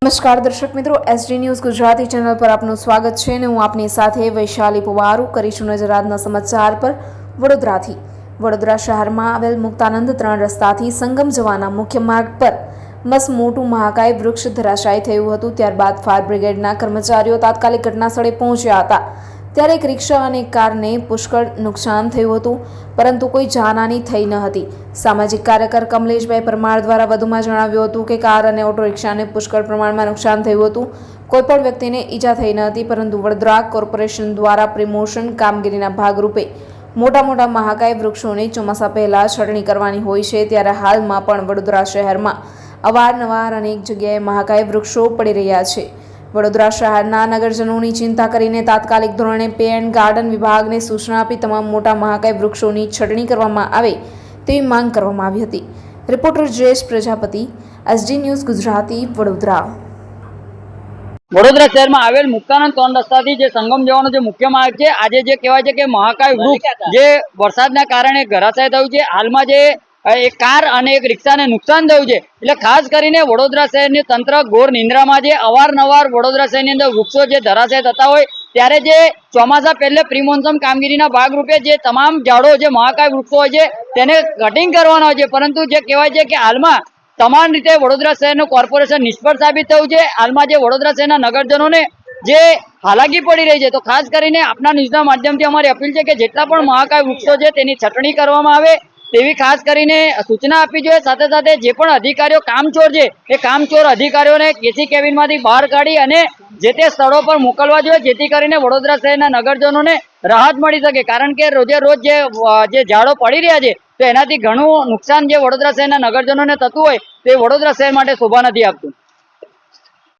નમસ્કાર દર્શક મિત્રો, એસડી ન્યૂઝ ગુજરાતી ચેનલ પર આપનું સ્વાગત છે અને હું આપની સાથે વૈશાલી પુવારુ કરીશું નજર આજના સમાચાર પર। વડોદરા શહેરમાં આવેલ મુક્તાનંદ 3 રસ્તાથી સંગમ જવાના મુખ્ય માર્ગ પર મસ્ત મોટું મહાકાય વૃક્ષ ધરાશાયી થયું હતું। ત્યારબાદ ફાયર બ્રિગેડના કર્મચારીઓ તાત્કાલિક ઘટનાસ્થળે પહોંચ્યા હતા। ત્યારે એક રિક્ષા અને કારને પુષ્કળ નુકસાન થયું હતું, પરંતુ કોઈ જાનહાની થઈ ન હતી। સામાજિક કાર્યકર કમલેશભાઈ પરમાર દ્વારા વધુમાં જણાવ્યું હતું કે કાર અને ઓટો રિક્ષાને પુષ્કળ પ્રમાણમાં નુકસાન થયું હતું। કોઈપણ વ્યક્તિને ઈજા થઈ ન હતી, પરંતુ વડોદરા કોર્પોરેશન દ્વારા પ્રિમોશન કામગીરીના ભાગરૂપે મોટા મહાકાય વૃક્ષોની ચોમાસા પહેલા છટણી કરવાની હોય છે। ત્યારે હાલમાં પણ વડોદરા શહેરમાં અવારનવાર અનેક જગ્યાએ મહાકાય વૃક્ષો પડી રહ્યા છે। વડોદરા શહેરના નગરજનોની ચિંતા કરીને તાત્કાલિક ધોરણે પે એન્ડ ગાર્ડન વિભાગને સૂચના આપી તમામ મોટા મહાકાય વૃક્ષોની છટણી કરવામાં આવે તેવી માંગ કરવામાં આવી હતી। Reporter Jayesh Prajapati, SD news Gujarati, Vadodara. Vadodara શહેરમાં આવેલ મુક્તાનંદ 3 રસ્તાથી જે સંગમ જવાનો જે મુખ્ય માર્ગ છે, આજે જે કહેવાય છે કે મહાકાય વૃક્ષ જે વરસાદના કારણે ધરાશાય થયું છે। હાલમાં જે એક કાર અને એક રિક્ષાને નુકસાન થયું છે, એટલે ખાસ કરીને વડોદરા શહેરની તંત્ર ઘોર નિંદ્રામાં છે। અવારનવાર વડોદરા શહેરની અંદર વૃક્ષો જે ધરાશાય થતા હોય ત્યારે જે ચોમાસા પહેલે પ્રિમોન્સમ કામગીરીના ભાગરૂપે જે તમામ ઝાડો જે મહાકાય વૃક્ષો હોય છે તેને કટિંગ કરવાના હોય છે, પરંતુ જે કહેવાય છે કે હાલમાં તમામ રીતે વડોદરા શહેરનું કોર્પોરેશન નિષ્ફળ સાબિત થયું છે। હાલમાં જે વડોદરા શહેરના નગરજનોને જે હાલાકી પડી રહી છે, તો ખાસ કરીને આપના ન્યૂઝના માધ્યમથી અમારી અપીલ છે કે જેટલા પણ મહાકાય વૃક્ષો છે તેની છટણી કરવામાં આવે તેવી ખાસ કરીને સૂચના આપવી જોઈએ। સાથે સાથે જે પણ અધિકારીઓ કામચોર છે એ કામચોર અધિકારીઓને કેસી કેબિનમાંથી બહાર કાઢી અને જે તે સ્થળો પર મોકલવા જોઈએ, જેથી કરીને વડોદરા શહેરના નગરજનોને રાહત મળી શકે। કારણ કે રોજે રોજ જે ઝાડો પડી રહ્યા છે તો એનાથી ઘણું નુકસાન જે વડોદરા શહેરના નગરજનોને થતું હોય તે વડોદરા શહેર માટે શોભા નથી આપતું।